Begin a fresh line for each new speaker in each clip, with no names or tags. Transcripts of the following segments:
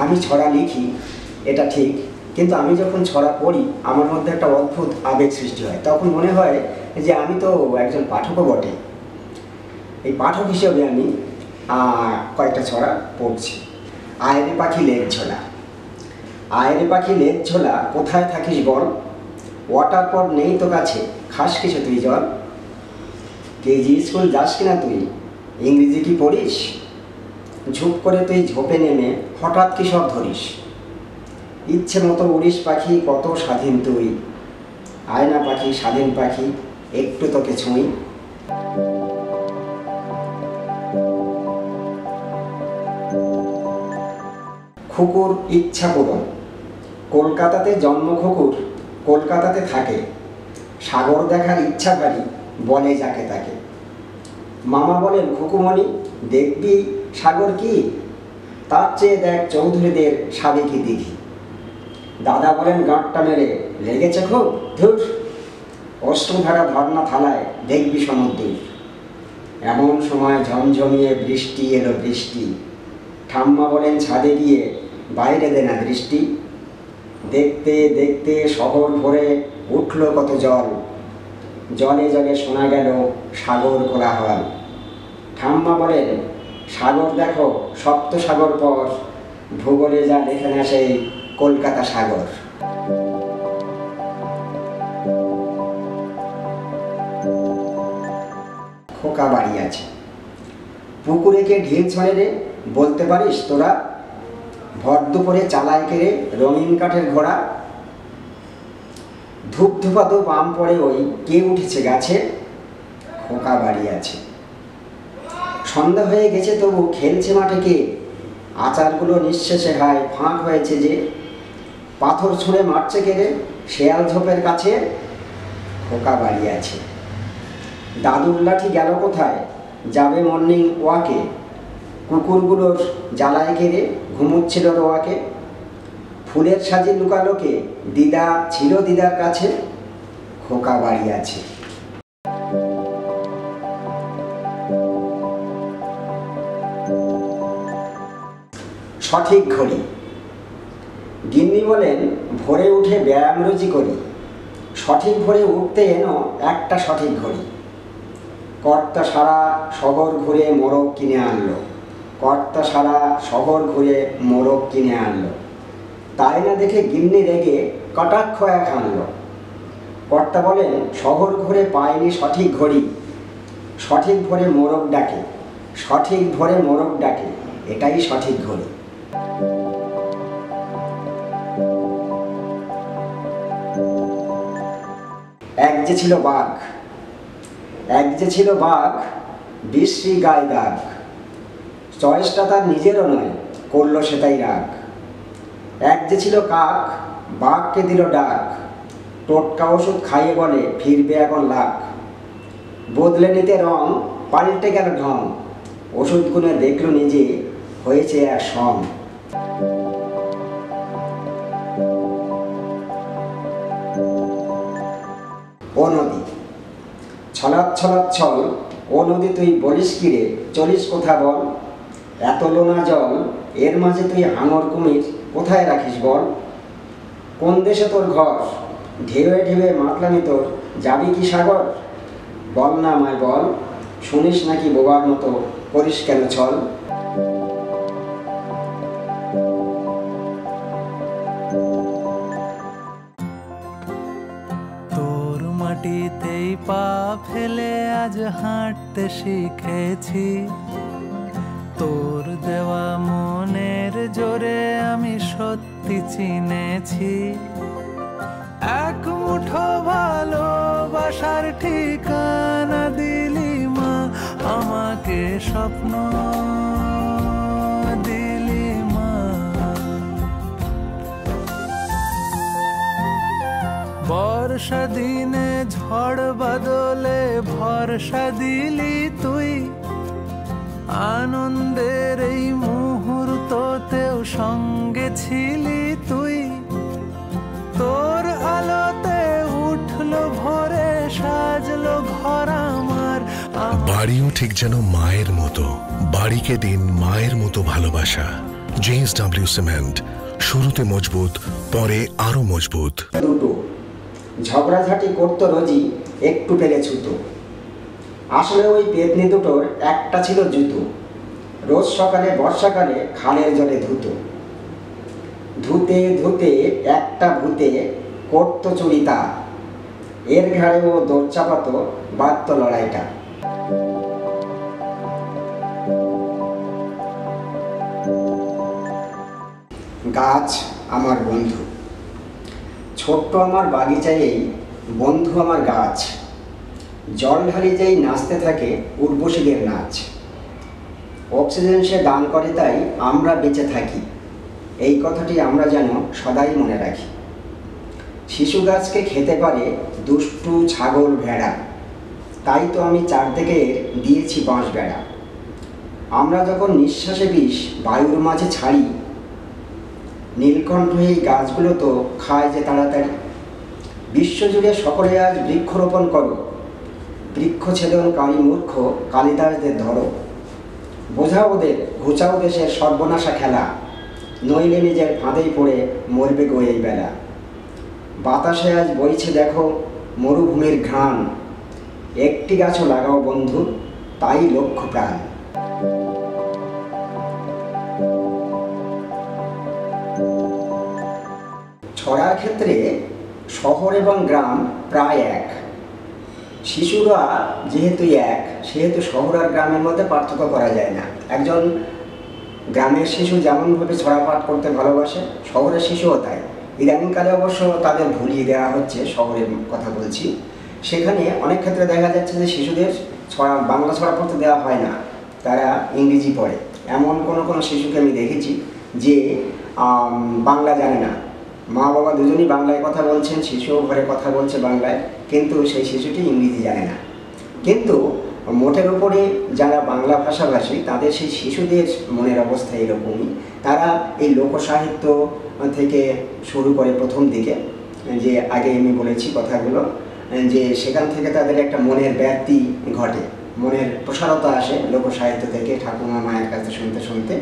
আমি ছড়া লিখি এটা ঠিক, কিন্তু আমি যখন ছড়া পড়ি আমার মধ্যে একটা অদ্ভুত আবেগ সৃষ্টি হয়। তখন মনে হয় যে আমি তো একজন পাঠকও বটে। এই পাঠক হিসেবে আমি কয়েকটা ছড়া পড়ছি। আয়রে পাখি লেজ ঝোলা। আয়রে পাখি লেজ ঝোলা, কোথায় থাকিস বল, ওয়াটার পট নেই তো কাছে, খাস কিছু তুই জল। কেজি স্কুল যাস কিনা তুই, ইংরেজি কি পড়িস, ঝুপ করে তুই ঝোপে নেমে হঠাৎ কি সব ধরিস। ইচ্ছে মতো উড়িস পাখি, কত স্বাধীন তুই, আয়না পাখি স্বাধীন পাখি, একটু তোকে ছুঁই। খুকুর ইচ্ছা পূরণ। কলকাতাতে জন্ম খুকুর, কলকাতাতে থাকে, সাগর দেখার ইচ্ছা ভারী, বলে যাকে তাকে। মামা বলেন খুকুমণি দেখবি সাগর কি, তার চেয়ে দেখ চৌধুরীদের সাবেকি দিঘি। দাদা বলেন গাঁটটা মেরে লেগেছে খুব, ধুর অশ্রুধারা ধর্না থালায় দেখবি সমুদ্র। এমন সময় ঝমঝমিয়ে বৃষ্টি এলো বৃষ্টি, ঠাম্মা বলেন ছাদে গিয়ে বাইরে দে না দৃষ্টি। দেখতে দেখতে শহর ভরে উঠল কত জল, জলে জলে শোনা গেল সাগর কোলাহল। ঠাম্মা বলেন সাগর দেখো সপ্ত সাগর পর, ভূগোলে যা লেখে না সেই কলকাতা সাগর। খোকা বাড়ি আছে। পুকুরে কে ঢিল ছড়ে রে, বলতে পারিস তোরা, ভর দুপুরে চালায় কেড়ে রঙিন কাঠের ঘোড়া। ধূপ ধুপাতো পাম পড়ে ওই কে উঠেছে গাছে, খোকা বাড়ি আছে। সন্ধ্যা হয়ে গেছে তবু খেলছে মাঠে কে, আচারগুলো নিঃশেষে হায় ফাঁক হয়েছে যে। পাথর ছুঁড়ে মারছে কেড়ে শেয়াল ঝোপের কাছে, খোকা বাড়ি আছে। দাদুর লাঠি গেল কোথায়, যাবে মর্নিং ওয়াকে, কুকুরগুলোর জ্বালায় কেড়ে ঘুমুচ্ছিল রোয়াকে। ফুলের সাজে লুকালোকে, দিদা ছিল দিদার কাছে, খোকা বাড়ি আছে। সঠিক ঘড়ি। গিন্নি বলেন ভোরে উঠে ব্যায়াম রোজি করি, সঠিক ভোরে উঠতে এনো একটা সঠিক ঘড়ি। কর্তা সারা শহর ঘুরে মোরগ কিনে আনলো, কর্তা সারা শহর ঘুরে মোরগ কিনে আনলো। তাই না দেখে গিন্নি রেগে কটাক্ষ এক আনলো। কর্তা বলেন শহর ঘুরে পায়নি সঠিক ঘড়ি, সঠিক ভোরে মোরগ ডাকে, সঠিক ভোরে মোরগ ডাকে, এটাই সঠিক ঘড়ি। এক যে ছিল বাঘ। এক যে ছিল বাঘ, বিশ্রী গায়ে দাগ, চয়েসটা তার নিজেরও নয়, করলো সেটাই রাগ। এক যে ছিল কাক, বাঘকে দিল ডাক, টোটকা ওষুধ খাইয়ে বলে ফিরবে এখন লাখ। বদলে নিতে রং, পাল্টে গেল ঢং, ওষুধ গুনে দেখলো নিজে হয়েছে এক সং। ও নদী। ছলাৎ ছলাৎ ছল, ও নদী তুই বলিস কি রে, চলিস কোথা বল, এত লোনা জল, এর মাঝে তুই হাঙর কুমির কোথায় রাখিস বল। কোন দেশে তোর ঘর, ঢেউয়ে ঢেউয়ে মাতলামি তোর, যাবি কি সাগর, বল না আমায় বল, শুনিস নাকি বোবার মতো, করিস কেন ছল।
তোর মাটিতেই পা ফেলে আজ হাঁটতে শিখেছি, তোর দেওয়া মনের জোরে আমি সত্যি চিনেছি। এক মুঠো ভালোবাসার ঠিকানা দিলি মা, আমাকে স্বপ্ন দিলি মা। বর্ষা দিনে ঝড় বাদলে ভরসা দিলি তুই, আনন্দের এই মুহূর্ততেও সঙ্গে ছিলি তুই। তোর আলোতে উঠলো ভোরে, সাজলো ঘর আমার।
বাড়িও ঠিক যেন মায়ের মতো, বাড়িকে দিন মায়ের মতো ভালোবাসা। JSW সিমেন্ট, শুরুতে মজবুত, পরে আরো মজবুত।
দুটো ঝগড়াঝাটি করতো রোজই, একটু পেলে ছুতো। আসলে ওই পেতনি দুটোর একটা ছিল জুতো। রোজ সকালে বর্ষাকালে খালের জলে ধুতো। ধুতে ধুতে একটা ভূতে করতো চুরি তা, এর ঘাড়ে ও দৌড় চাপাতো, বাঁধতো লড়াইটা। গাছ আমার বন্ধু, ছোট্ট আমার বাগিচায় বন্ধু আমার গাছ। জল ঢালি যেই নাচতে থাকে উর্বশীদের নাচ। অক্সিজেন সে দান করে, তাই আমরা বেঁচে থাকি। এই কথাটি আমরা যেন সদাই মনে রাখি। শিশু গাছকে খেতে পারে দুষ্টু ছাগল ভেড়া, তাই তো আমি চারদিকে দিয়েছি বাঁশ বেড়া। আমরা যখন নিঃশ্বাসে বিষ বায়ুর মাঝে ছাড়ি, নীলকণ্ঠ এই গাছগুলো তো খায় যে তাড়াতাড়ি। বিশ্বজুড়ে সকলে আজ বৃক্ষরোপণ করো, বৃক্ষছেদনকারী মূর্খ কালিদাসদের ধরো। বোঝাও ওদের, ঘুচাও দেশের সর্বনাশা খেলা, নইলে নিজের ফাঁদেই পড়ে মরবে গো এই বেলা। বাতাসে আজ বইছে দেখো মরুভূমির ঘ্রাণ, একটি গাছও লাগাও বন্ধু, তাই লক্ষ্য প্রাণ। ছড়ার ক্ষেত্রে শহর এবং গ্রাম প্রায় এক। শিশুরা যেহেতু এক, সেহেতু শহর আর গ্রামের মধ্যে পার্থক্য করা যায় না। একজন গ্রামের শিশু যেমনভাবে ছড়া পাঠ করতে ভালোবাসে, শহরের শিশুও তাই। ইদানিংকালে অবশ্য তাদের ভুলিয়ে দেওয়া হচ্ছে, শহরের কথা বলছি। সেখানে অনেক ক্ষেত্রে দেখা যাচ্ছে যে শিশুদের বাংলা ছড়া পড়তে দেওয়া হয় না, তারা ইংরেজি পড়ে। এমন কোনো শিশুকে আমি দেখেছি যে বাংলা জানে না। মা বাবা দুজনই বাংলায় কথা বলছেন, শিশুও ঘরে কথা বলছে বাংলায়, কিন্তু সেই শিশুটি ইংরেজি জানে না। কিন্তু মোটের উপরে যারা বাংলা ভাষাভাষী, তাদের সেই শিশুদের মনের অবস্থা এরকমই। তারা এই লোকসাহিত্য থেকে শুরু করে প্রথম দিকে, যে আগে আমি বলেছি কথাগুলো, যে সেখান থেকে তাদের একটা মনের ব্যাপ্তি ঘটে, মনের প্রসারতা আসে লোকসাহিত্য থেকে, ঠাকুমা মায়ের কাছে শুনতে শুনতে।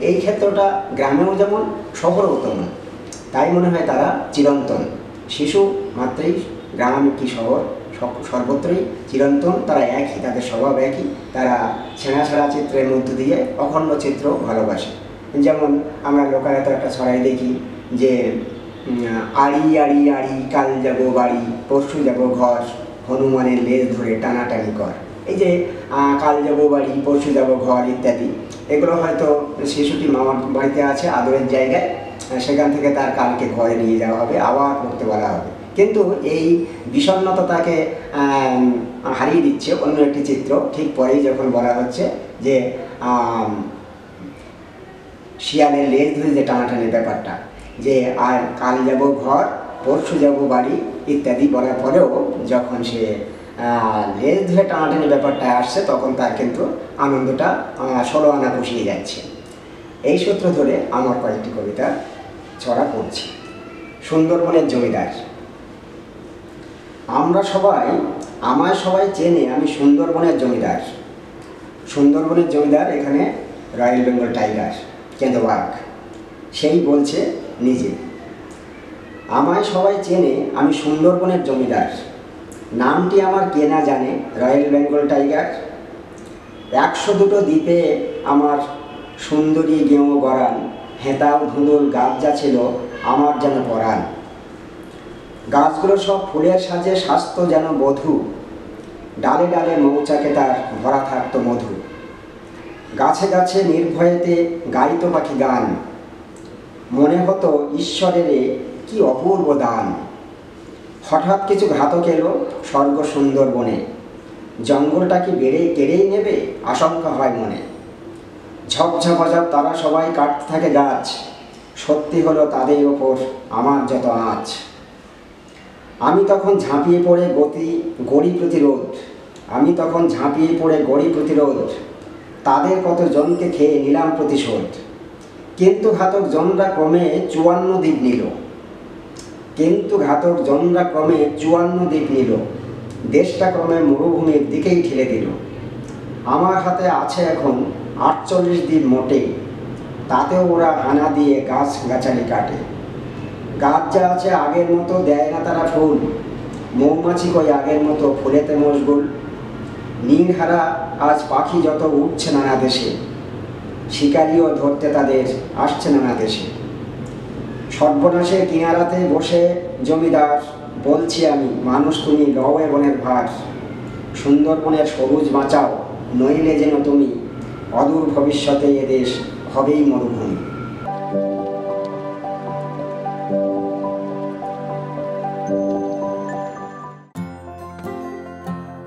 এই ক্ষেত্রটা গ্রামেও যেমন, শহরেও তেমন। তাই মনে হয় তারা চিরন্তন। শিশু মাত্রই গ্রাম কি শহর, সর্বত্রই চিরন্তন, তারা একই, তাদের স্বভাব একই। তারা ছেঁড়া ছাড়া চিত্রের মধ্য দিয়ে অখণ্ড চিত্র ভালোবাসে। যেমন আমরা লোকায়ত একটা ছড়াই দেখি যে আড়ি আড়ি আড়ি কাল যাব বাড়ি, পরশু যাব ঘর, হনুমানের লেজ ধরে টানাটানি কর। এই যে কাল যাব বাড়ি, পরশু যাব ঘর ইত্যাদি, এগুলো হয়তো শিশুটি মামার বাড়িতে আছে আদরের জায়গায়, সেখান থেকে তার কালকে ঘরে নিয়ে যাওয়া হবে, আবার পড়তে বলা হবে। কিন্তু এই বিষণ্ণতা তাকে হারিয়ে দিচ্ছে অন্য একটি চিত্র। ঠিক পরেই যখন বলা হচ্ছে যে শিয়ালের লেজ ধরে যে টানাটানির ব্যাপারটা, যে আর কাল যাব ঘর, পরশু যাব বাড়ি ইত্যাদি বলার পরেও যখন সে লেজ ধরে টানাটানি ব্যাপারটা আসছে, তখন তার কিন্তু আনন্দটা 16 আনা বসিয়ে যাচ্ছে। এই সূত্র ধরে আমার কয়েকটি কবিতা ছড়া পড়ছি। সুন্দরবনের জমিদার। আমায় সবাই চেনে, আমি সুন্দরবনের জমিদার। সুন্দরবনের জমিদার এখানে রয়্যাল বেঙ্গল টাইগার, কেঁদোবাঘ, সেই বলছে নিজে। আমায় সবাই চেনে, আমি সুন্দরবনের জমিদার। নামটি আমার কে না জানে, রয়্যাল বেঙ্গল টাইগার। 102টো দ্বীপে আমার সুন্দরী গেঁয়ো গড়ান, হেতাল ধুঁদুল গাছ যা ছিল আমার যেন পরাণ। গাছগুলো সব ফুলের সাজে স্বাস্থ্য যেন বধূ, ডালে ডালে মৌচাকে তার ভরা থাকতো মধু। গাছে গাছে নির্ভয়েতে গাইত পাখি গান, মনে হতো ঈশ্বরের কি অপূর্ব দান। হঠাৎ কিছু ঘাতক এলো স্বর্গ সুন্দরবনে, জঙ্গলটা কি কেড়েই নেবে আশঙ্কা হয় মনে। ঝপঝপাঝপ তারা সবাই কাটতে থাকে গাছ, সত্যি হলো তাদের ওপর আমার যত আঁচ। আমি তখন ঝাঁপিয়ে পড়ে গড়ি প্রতিরোধ, তাদের কত জনকে খেয়ে নিলাম প্রতিশোধ। কিন্তু ঘাতক জনরা ক্রমে 54 দ্বীপ নিল, দেশটা ক্রমে মরুভূমির দিকেই ঠেলে দিল। আমার হাতে আছে এখন 48 দ্বীপ মোটে, তাতেও ওরা হানা দিয়ে গাছ গাছালি কাটে। গাছ যা আছে আগের মতো দেয় না তারা ফুল, মৌমাছি কই আগের মতো ফুলেতে মশগুল। নীড়হারা আজ পাখি যত উঠছে নানা দেশে, শিকারিও ধরতে তাদের আসছে নানা দেশে। সর্বনাশের কিনারাতে বসে জমিদার, বলছি আমি মানুষ তুমি লও এ বনের ভার। সুন্দরবনের সবুজ বাঁচাও, নইলে যেন তুমি অদূর ভবিষ্যতে এদেশ হবেই মরুভূমি।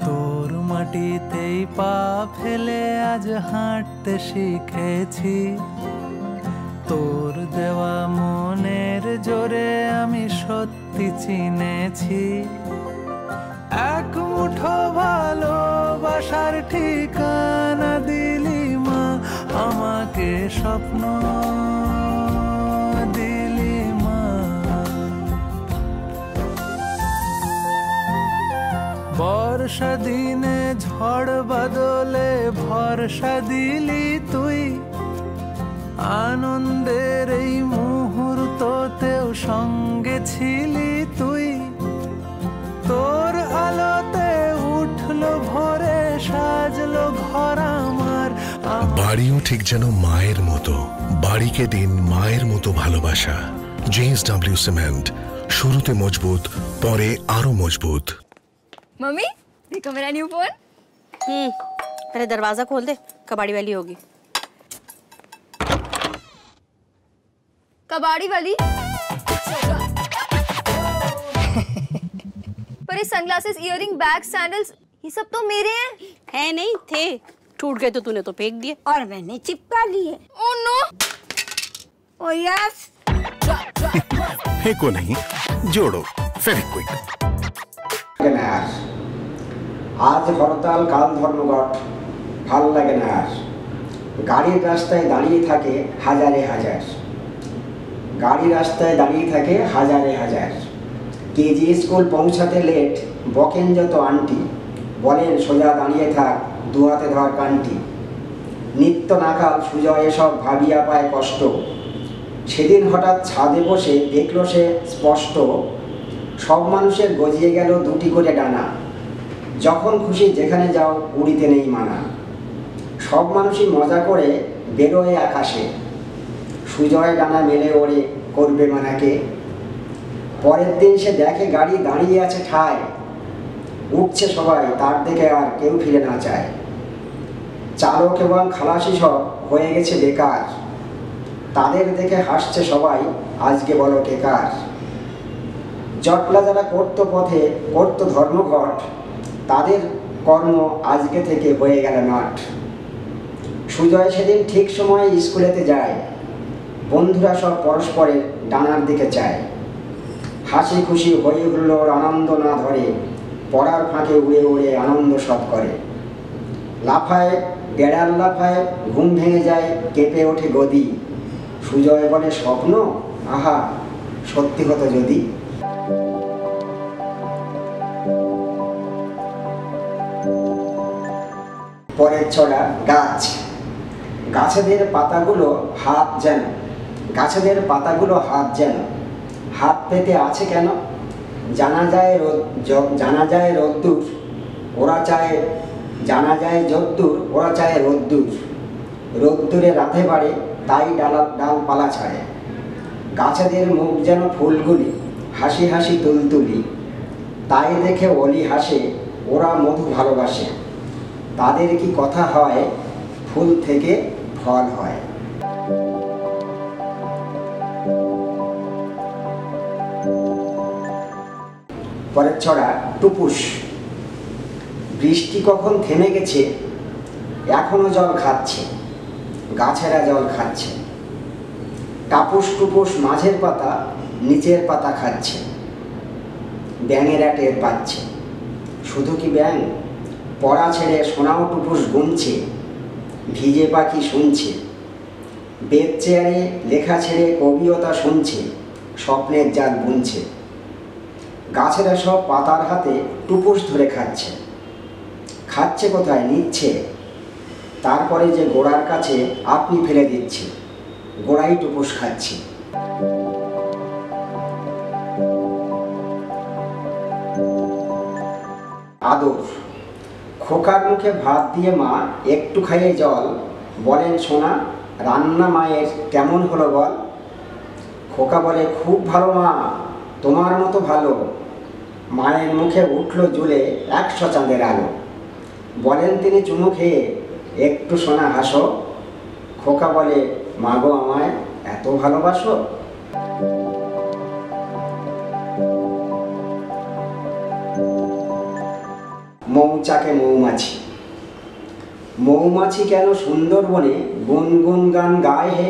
তোর মাটিতেই পা ফেলে আজ হাঁটতে শিখেছি, তোর দেওয়া মনের জোরে আমি সত্যি চিনেছি। এক মুঠো ভালোবাসার ঠিকানা দিলি মা, আমাকে স্বপ্ন দিলি মা। বর্ষা দিনে ঝড় বাদলে ভরসা দিলি তুই, আনন্দের এই মুহূর্ততেও সঙ্গে ছিলি তুই। তোর আলোতে উঠলো ভোরে, সাজলো ঘর আমার।
বাড়িও ঠিক যেন মায়ের মতো, বাড়িকে দিন মায়ের মতো ভালোবাসা। JSW সিমেন্ট, শুরুতে মজবুত, পরে আরো মজবুত।
मम्मी देखो मेरा न्यू फोन।
पहले दरवाजा खोल दे, कबाड़ी वाली होगी।
कबाड़ी वाली? पर ये सनग्लासेस, इयररिंग, बैग, सैंडल्स, ये सब तो मेरे हैं।
है नहीं थे, टूट गए तो तूने तो फेंक दिए।
और मैंने चिपका लिए।
Oh no.
Oh yes.
फेंको नहीं, जोड़ो फेविक्विक।
আজ হরতাল কাল ধর্মঘট, ভাল লাগে না আর। গাড়ির রাস্তায় দাঁড়িয়ে থাকে হাজারে হাজার, গাড়ি রাস্তায় দাঁড়িয়ে থাকে হাজারে হাজার। কেজি স্কুল পৌঁছাতে লেট, বকেন যত আন্টি, বলেন সোজা দাঁড়িয়ে থাক দু হাতে ধর কান্টি। নিত্য নাকাল সুজয় এসব ভাবিয়া পায় কষ্ট, সেদিন হঠাৎ ছাদে বসে দেখল সে স্পষ্ট, সব মানুষের গজিয়ে গেল দুটি করে ডানা। যখন খুশি যেখানে যাও উড়িতে নেই মানা। সব মানুষই মজা করে বেরোয় আকাশে, সুজয় ডানা মেলে ওড়ে করবে মানাকে। পরের দিন সে দেখে গাড়ি দাঁড়িয়ে আছে ঠায়, উঠছে সবাই তার দিকে আর কেউ ফিরে না চায়। চালক এবং খালাসি সব হয়ে গেছে বেকার, তাদের দেখে হাসছে সবাই আজকে বলো কে কার। জটলা যারা করতো পথে করতো ধর্মঘট, তাদের কর্ম আজকে থেকে হয়ে গেল মাঠ। সুজয় সেদিন ঠিক সময়ে স্কুলেতে যায়, বন্ধুরা সব পরস্পরের ডানার দিকে চায়। হাসি খুশি হয়ে হুল্লোড় আনন্দ না ধরে, পড়ার ফাঁকে উড়ে উড়ে আনন্দ সব করে। লাফায় বেড়াল লাফায়, ঘুম ভেঙে যায় কেঁপে ওঠে গদি। সুজয় বলে স্বপ্ন, আহা সত্যি হতো যদি। পরের ছড়া গাছ। গাছেদের পাতাগুলো হাত যেন, গাছেদের পাতাগুলো হাত যেন, হাত পেতে আছে কেন? জানা যায় রোদ্দুর ওরা চায়, জানা যায় যদ্দূর ওরা চায় রোদ্দুর। রোদ্দুরে রাধে বাড়ে তাই ডালপালা ছাড়ে। গাছেদের মুখ যেন ফুলগুলি, হাসি হাসি তুলতুলি, তাই দেখে অলি হাসে ওরা মধু ভালোবাসে। তাদের কি কথা হয়, ফুল থেকে ফল হয়। পরের ছড়া টুপুস। বৃষ্টি কখন থেমে গেছে, এখনো জল খাচ্ছে, গাছেরা জল খাচ্ছে। টাপুস টুপুস মাঝের পাতা নিচের পাতা খাচ্ছে, ব্যাঙেরা টের পাচ্ছে। শুধু কি ব্যাঙ, পড়া ছেড়ে সোনাও টুপুস গুনছে, ভিজে পাখি শুনছে। বেদ চেয়ারে লেখা ছেড়ে কবিতা শুনছে, স্বপ্নের জাল বুনছে। গাছেরা সব পাতার হাতে টুপুস ধরে খাচ্ছে, খাচ্ছে কোথায় নিচ্ছে, তারপরে যে গোড়ার কাছে আপনি ফেলে দিচ্ছে। গোড়াই টুকুস খাচ্ছি। আদর। খোকার মুখে ভাত দিয়ে মা একটু খাইয়ে জল, বলেন সোনা রান্না মায়ের কেমন হলো বল। খোকা বলে খুব ভালো মা, তোমার মতো ভালো। মায়ের মুখে উঠল জ্বলে 100 চাঁদের আলো। বলেন তিনি চুমু খেয়ে একটু সোনা হাসো। খোকা বলে মা গো আমায় এত ভালোবাসো। মৌচাকে মৌমাছি। মৌমাছি কেন সুন্দরবনে গুনগুন গান গায় হে।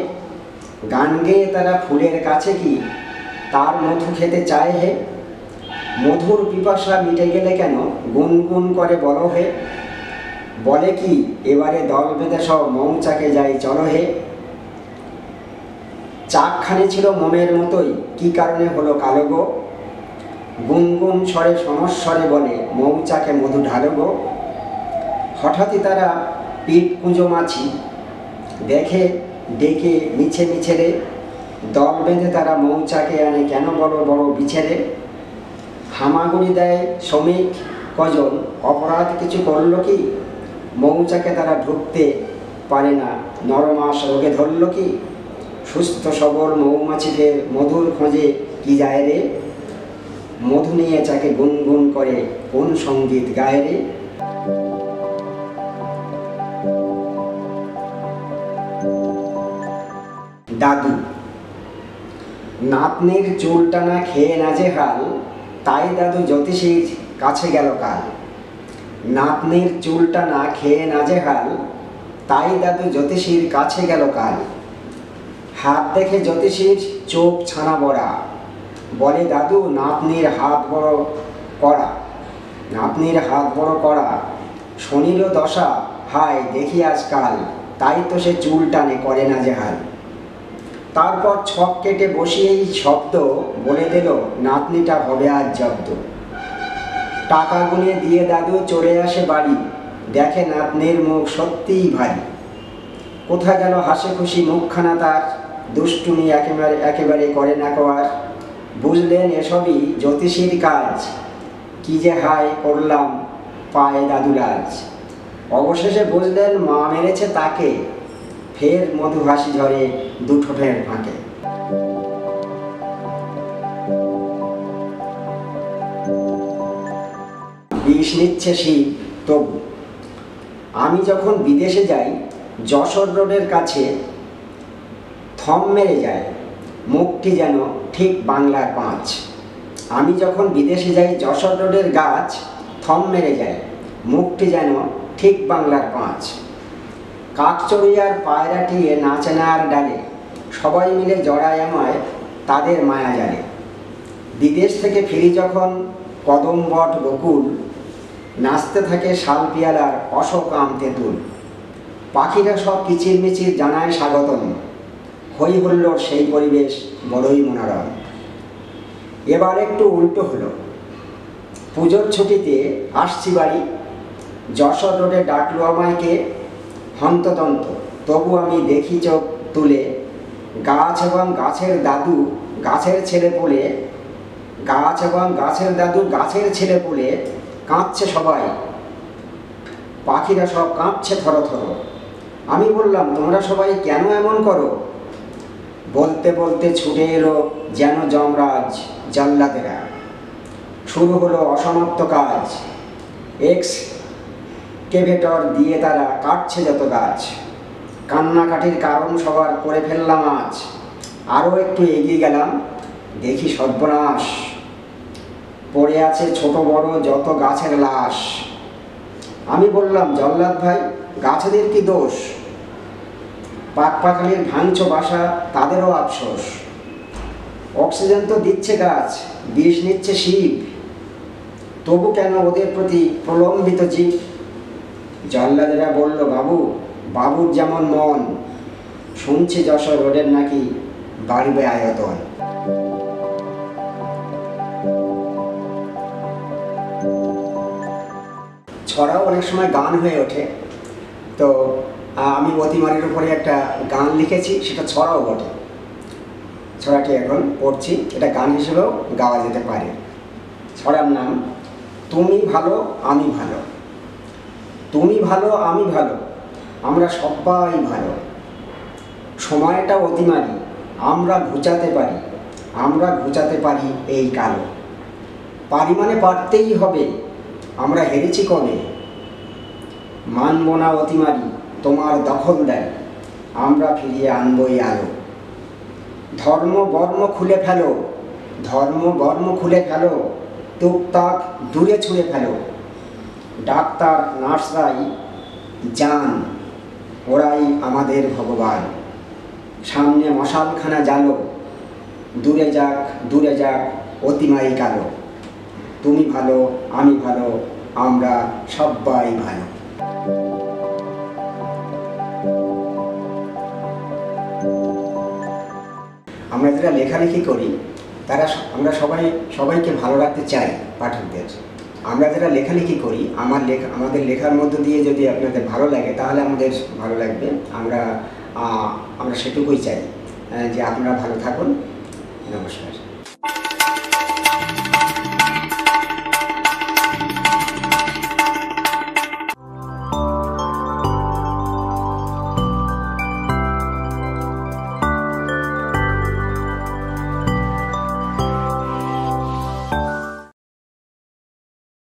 গান গেয়ে তারা ফুলের কাছে কি তার মধু খেতে চায় হে। মধুর পিপাসা মিটে গেলে কেন গুনগুন করে বলো হে। বলে কি এবারে দল বেঁধে সব মৌচাকে যাই চলো হে। চাকখানি ছিল মোমের মতোই, কি কারণে হলো কালো গো। গুনগুন স্বরে সমস্বরে বলে মৌচাকে মধু ঢালো গো। হঠাৎই তারা পিঠ কুঁজো মাছি দেখে ডেকে মিছে মিছে রে। দল বেঁধে তারা মৌচাকে আনে কেন বড় বড় বিছেরে। হামাগুড়ি দেয় শ্রমিক কজন, অপরাধ কিছু করল কি। মৌচাকে তারা ঢুকতে পারে না, নরমাস রোগে ধরল কি। সুস্থ সবল মৌমাছিদের মধুর খোঁজে কি যায় রে। মধু নিয়ে চাকে গুনগুন করে কোন সঙ্গীত গায় রে। দাদু। নাতনির চুল টানা খেয়ে নাজেহাল, তাই দাদু জ্যোতিষীর কাছে গেল কাল। নাতনির চুল টানা খেয়ে নাজেহাল, তাই দাদু জ্যোতিষীর কাছে গেল কাল। হাত দেখে জ্যোতিষীর চোখ ছানা বড়া, বলে দাদু নাতনির হাত বড় কড়া। নাতনির হাত বড় কড়া, শনির দশা হায় দেখি আজকাল, তাই তো সে চুল টানে করে নাজেহাল। তারপর ছক কেটে বসিয়েই শব্দ বলে দিল নাতনিটা হবে আজ জব্দ। টাকা গুনে দিয়ে দাদু চলে আসে বাড়ি, দেখে নাতনির মুখ সত্যিই ভারী। কোথায় গেল হাসি খুশি মুখখানা তার, দুষ্টুমি একেবারে করে না কর। বুঝলেন এসবই জ্যোতিষীর কাজ, কি যে হায় করলাম পায়ে দাদু লাজ। অবশেষে বুঝলেন মা মেরেছে তাকে, ফের মধু হাসি ঝরে দুঠোঁটের ফাঁকে। বিষ নিচ্ছে শিব তবু। আমি যখন বিদেশে যাই যশোর রোডের কাছে থম মেরে যায়, মুখটি যেন ঠিক বাংলার পাঁচ। আমি যখন বিদেশে যাই যশোর রোডের গাছ থম মেরে যায়, মুখটি যেন ঠিক বাংলার পাঁচ। কাকচড়িয়ার পায়রাটিয়ে নাচে না আর ডালে, সবাই মিলে জড়ায় আমায় তাদের মায়া জালে। বিদেশ থেকে ফিরি যখন কদম বট বকুল, নাচতে থাকে শাল পিয়ালার অশোক আম তেঁতুল। পাখিরা সব কিচিরমিচির জানায় স্বাগতম, হই হুল্লোড় সেই পরিবেশ বড়ই মনোরম। এবার একটু উল্টো হলো, পুজোর ছুটিতে আসছি বাড়ি, যশোর রোডে ডাকলো আমায় কে। হন্তদন্ত তবু আমি দেখি চোখ তুলে, গাছ এবং গাছের দাদু গাছের ছেলে পুলে। গাছ এবং গাছের দাদু গাছের ছেলে পুলে, কাঁদছে সবাই, পাখিরা সব কাঁপছে থরথর। আমি বললাম তোমরা সবাই কেন এমন করো। বলতে বলতে ছুটে এলো যেন যমরাজ জল্লাদেরা। শুরু হলো অসমাপ্ত কাজ, এক্সকেভেটর দিয়ে তারা কাটছে যত গাছ। কান্নাকাটির কারণ সবার করে ফেললাম আজ। আরও একটু এগিয়ে গেলাম, দেখি সর্বনাশ, পড়ে আছে ছোট বড় যত গাছের লাশ। আমি বললাম জল্লাদ ভাই গাছেদের কি দোষ, পাকপাখালির ভাঙছ বাসা তাদেরও আফসোস। অক্সিজেন তো দিচ্ছে গাছ, বিষ নিচ্ছে শিব, তবু কেন ওদের প্রতি প্রলম্বিত জীব। জল্লাদেরা বলল বাবু, বাবুর যেমন মন, শুনছে যশোর রোডের নাকি বাড়বে আয়তন। ছড়াও অনেক সময় গান হয়ে ওঠে, তো আমি অতিমারির উপরে একটা গান লিখেছি, সেটা ছড়াও বটে। ছড়াটি এখন পড়ছি, এটা গান হিসেবেও গাওয়া যেতে পারে। ছড়ার নাম তুমি ভালো আমি ভালো। তুমি ভালো আমি ভালো, আমরা সবাই ভালো। সময়টা অতিমারি, আমরা ঘুচাতে পারি, আমরা ঘুচাতে পারি এই কালো। পারি মানে পারতেই হবে, আমরা হেরেছি কবে। মানব না অতিমারি তোমার দখলদারি, আমরা ফিরিয়ে আনবই আলো। ধর্ম বর্ম খুলে ফেলো, ধর্ম বর্ম খুলে ফেলো, টুকটাক দূরে ছুঁড়ে ফেলো। ডাক্তার নার্সরাই যান, ওরাই আমাদের ভগবান। সামনে মশালখানা জ্বালো, দূরে যাক অতিমারি কালো। তুমি ভালো আমি ভালো, আমরা সবাই ভালো। আমরা যারা লেখালেখি করি তারা আমরা সবাইকে ভালো রাখতে চাই পাঠকদের। আমরা যারা লেখালেখি করি আমাদের লেখার মধ্য দিয়ে যদি আপনাদের ভালো লাগে তাহলে আমাদের ভালো লাগবে। আমরা সেটুকুই চাই যে আপনারা ভালো থাকুন। নমস্কার।